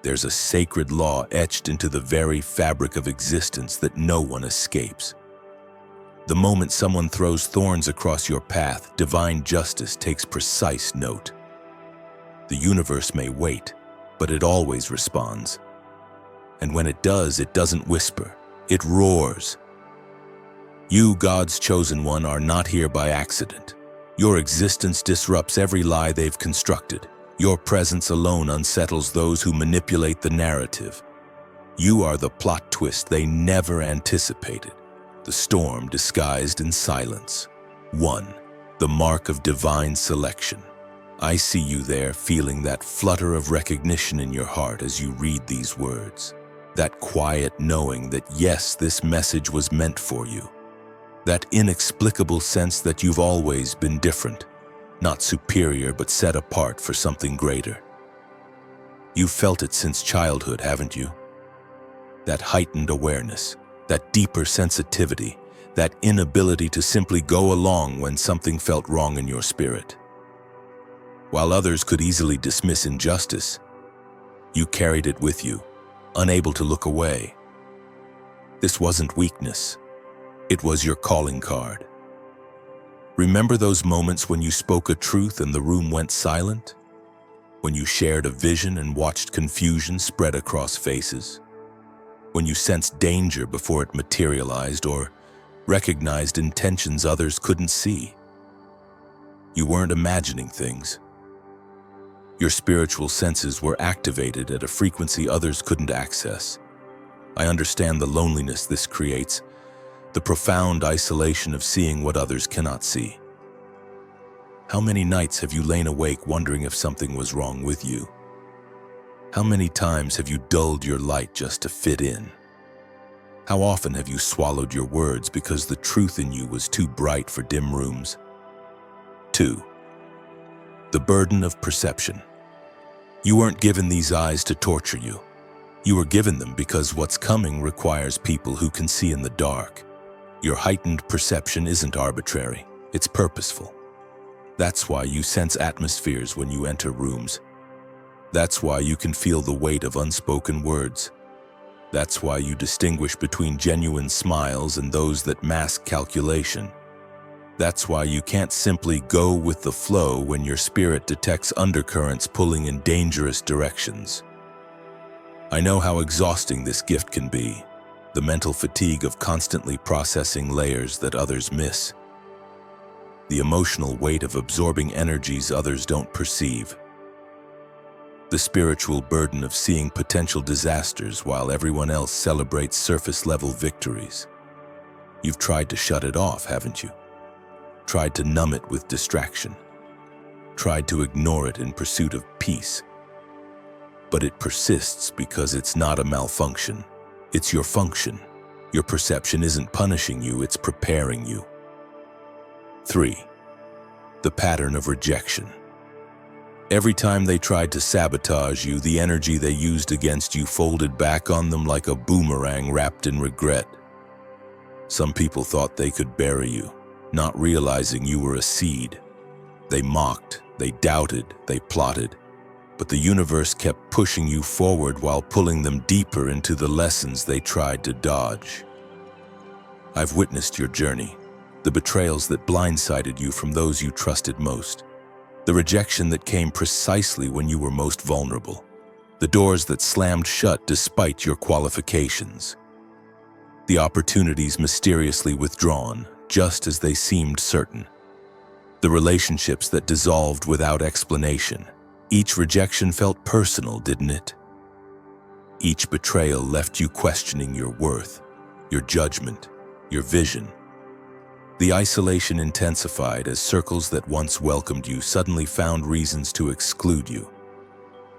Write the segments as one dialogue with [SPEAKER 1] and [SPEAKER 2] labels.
[SPEAKER 1] There's a sacred law etched into the very fabric of existence that no one escapes. The moment someone throws thorns across your path, divine justice takes precise note. The universe may wait, but it always responds. And when it does, it doesn't whisper, it roars. You, God's chosen one, are not here by accident. Your existence disrupts every lie they've constructed. Your presence alone unsettles those who manipulate the narrative. You are the plot twist they never anticipated, the storm disguised in silence. 1. The mark of divine selection. I see you there, feeling that flutter of recognition in your heart as you read these words. That quiet knowing that yes, this message was meant for you. That inexplicable sense that you've always been different, not superior but set apart for something greater. You've felt it since childhood, haven't you? That heightened awareness, that deeper sensitivity, that inability to simply go along when something felt wrong in your spirit. While others could easily dismiss injustice, you carried it with you, unable to look away. This wasn't weakness. It was your calling card. Remember those moments when you spoke a truth and the room went silent? When you shared a vision and watched confusion spread across faces? When you sensed danger before it materialized or recognized intentions others couldn't see? You weren't imagining things. Your spiritual senses were activated at a frequency others couldn't access. I understand the loneliness this creates, the profound isolation of seeing what others cannot see. How many nights have you lain awake wondering if something was wrong with you? How many times have you dulled your light just to fit in? How often have you swallowed your words because the truth in you was too bright for dim rooms? 2. The burden of perception. You weren't given these eyes to torture you. You were given them because what's coming requires people who can see in the dark. Your heightened perception isn't arbitrary, it's purposeful. That's why you sense atmospheres when you enter rooms. That's why you can feel the weight of unspoken words. That's why you distinguish between genuine smiles and those that mask calculation. That's why you can't simply go with the flow when your spirit detects undercurrents pulling in dangerous directions. I know how exhausting this gift can be, the mental fatigue of constantly processing layers that others miss. The emotional weight of absorbing energies others don't perceive. The spiritual burden of seeing potential disasters while everyone else celebrates surface-level victories. You've tried to shut it off, haven't you? Tried to numb it with distraction. Tried to ignore it in pursuit of peace. But it persists because it's not a malfunction. It's your function. Your perception isn't punishing you, it's preparing you. 3. The pattern of rejection. Every time they tried to sabotage you, the energy they used against you folded back on them like a boomerang wrapped in regret. Some people thought they could bury you, not realizing you were a seed. They mocked, they doubted, they plotted. But the universe kept pushing you forward while pulling them deeper into the lessons they tried to dodge. I've witnessed your journey, the betrayals that blindsided you from those you trusted most, the rejection that came precisely when you were most vulnerable, the doors that slammed shut despite your qualifications, the opportunities mysteriously withdrawn just as they seemed certain, the relationships that dissolved without explanation. Each rejection felt personal, didn't it? Each betrayal left you questioning your worth, your judgment, your vision. The isolation intensified as circles that once welcomed you suddenly found reasons to exclude you.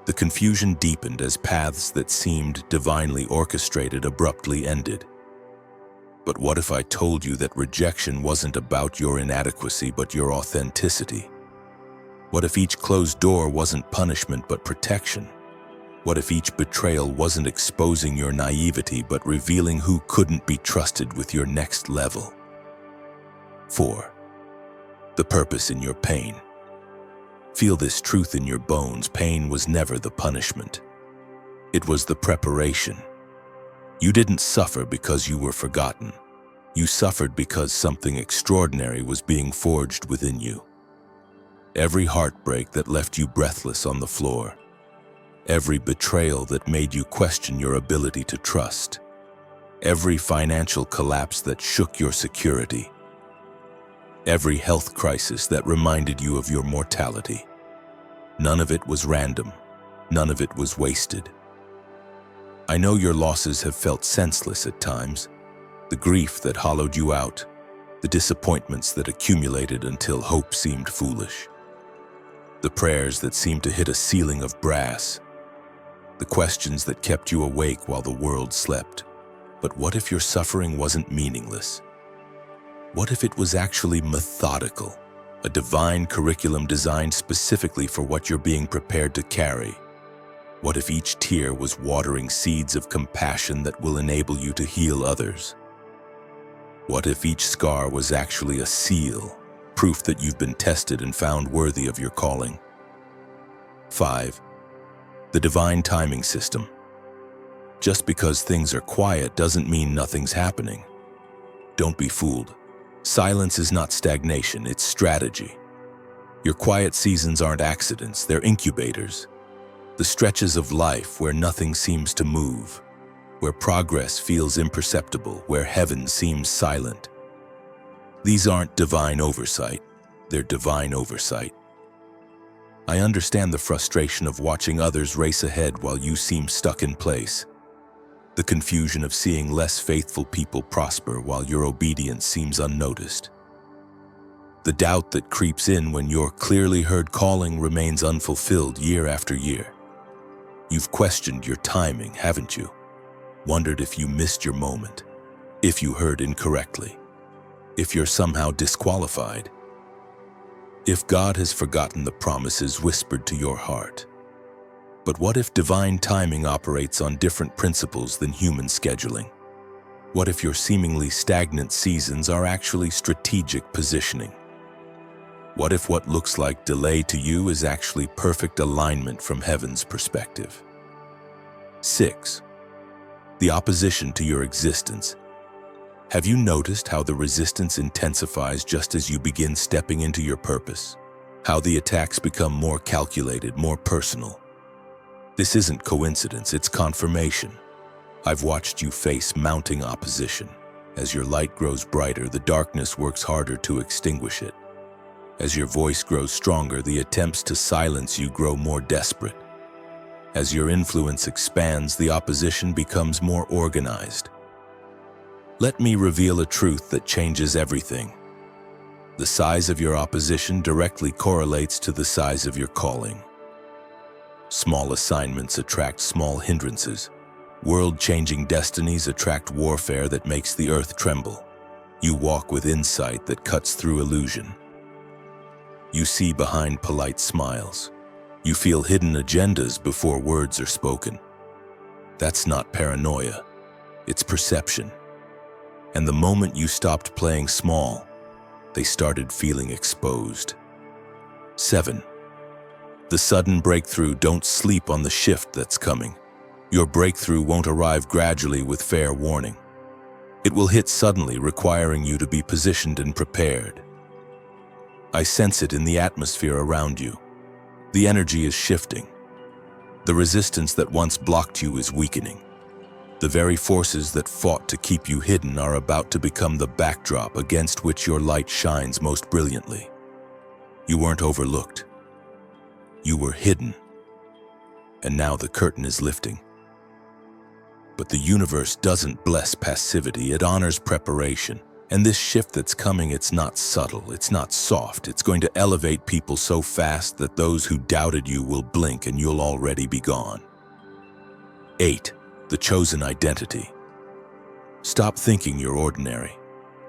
[SPEAKER 1] The confusion deepened as paths that seemed divinely orchestrated abruptly ended. But what if I told you that rejection wasn't about your inadequacy but your authenticity? What if each closed door wasn't punishment but protection? What if each betrayal wasn't exposing your naivety but revealing who couldn't be trusted with your next level? 4. The purpose in your pain. Feel this truth in your bones: pain was never the punishment. It was the preparation. You didn't suffer because you were forgotten. You suffered because something extraordinary was being forged within you. Every heartbreak that left you breathless on the floor. Every betrayal that made you question your ability to trust. Every financial collapse that shook your security. Every health crisis that reminded you of your mortality. None of it was random. None of it was wasted. I know your losses have felt senseless at times. The grief that hollowed you out. The disappointments that accumulated until hope seemed foolish. The prayers that seemed to hit a ceiling of brass. The questions that kept you awake while the world slept. But what if your suffering wasn't meaningless? What if it was actually methodical? A divine curriculum designed specifically for what you're being prepared to carry? What if each tear was watering seeds of compassion that will enable you to heal others? What if each scar was actually a seal, proof that you've been tested and found worthy of your calling? 5. The divine timing system. Just because things are quiet doesn't mean nothing's happening. Don't be fooled. Silence is not stagnation, it's strategy. Your quiet seasons aren't accidents, they're incubators. The stretches of life where nothing seems to move, where progress feels imperceptible, where heaven seems silent. These aren't divine oversight, they're divine oversight. I understand the frustration of watching others race ahead while you seem stuck in place. The confusion of seeing less faithful people prosper while your obedience seems unnoticed. The doubt that creeps in when your clearly heard calling remains unfulfilled year after year. You've questioned your timing, haven't you? Wondered if you missed your moment, if you heard incorrectly, if you're somehow disqualified, if God has forgotten the promises whispered to your heart. But what if divine timing operates on different principles than human scheduling? What if your seemingly stagnant seasons are actually strategic positioning? What if what looks like delay to you is actually perfect alignment from heaven's perspective? 6. The opposition to your existence. Have you noticed how the resistance intensifies just as you begin stepping into your purpose? How the attacks become more calculated, more personal? This isn't coincidence, it's confirmation. I've watched you face mounting opposition. As your light grows brighter, the darkness works harder to extinguish it. As your voice grows stronger, the attempts to silence you grow more desperate. As your influence expands, the opposition becomes more organized. Let me reveal a truth that changes everything. The size of your opposition directly correlates to the size of your calling. Small assignments attract small hindrances. World-changing destinies attract warfare that makes the earth tremble. You walk with insight that cuts through illusion. You see behind polite smiles. You feel hidden agendas before words are spoken. That's not paranoia, it's perception. And the moment you stopped playing small, they started feeling exposed. 7. The sudden breakthrough. Don't sleep on the shift that's coming. Your breakthrough won't arrive gradually with fair warning. It will hit suddenly, requiring you to be positioned and prepared. I sense it in the atmosphere around you. The energy is shifting. The resistance that once blocked you is weakening. The very forces that fought to keep you hidden are about to become the backdrop against which your light shines most brilliantly. You weren't overlooked. You were hidden. And now the curtain is lifting. But the universe doesn't bless passivity, it honors preparation. And this shift that's coming, it's not subtle, it's not soft. It's going to elevate people so fast that those who doubted you will blink and you'll already be gone. 8. The chosen identity. Stop thinking you're ordinary.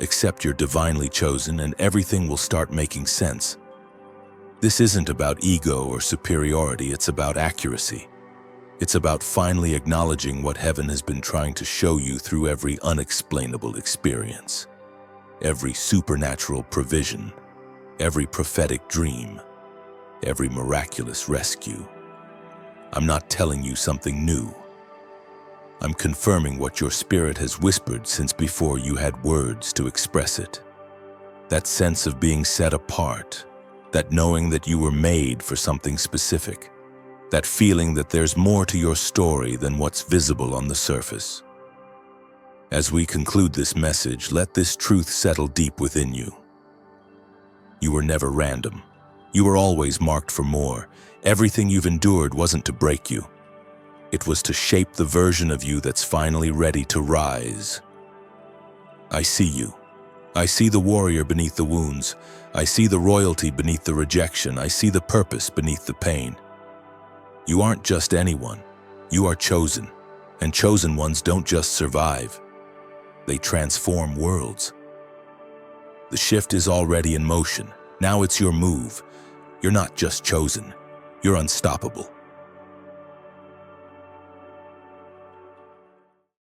[SPEAKER 1] Accept you're divinely chosen and everything will start making sense. This isn't about ego or superiority, it's about accuracy. It's about finally acknowledging what heaven has been trying to show you through every unexplainable experience, every supernatural provision, every prophetic dream, every miraculous rescue. I'm not telling you something new. I'm confirming what your spirit has whispered since before you had words to express it. That sense of being set apart, that knowing that you were made for something specific, that feeling that there's more to your story than what's visible on the surface. As we conclude this message, let this truth settle deep within you. You were never random. You were always marked for more. Everything you've endured wasn't to break you. It was to shape the version of you that's finally ready to rise. I see you. I see the warrior beneath the wounds. I see the royalty beneath the rejection. I see the purpose beneath the pain. You aren't just anyone. You are chosen. And chosen ones don't just survive. They transform worlds. The shift is already in motion. Now it's your move. You're not just chosen. You're unstoppable.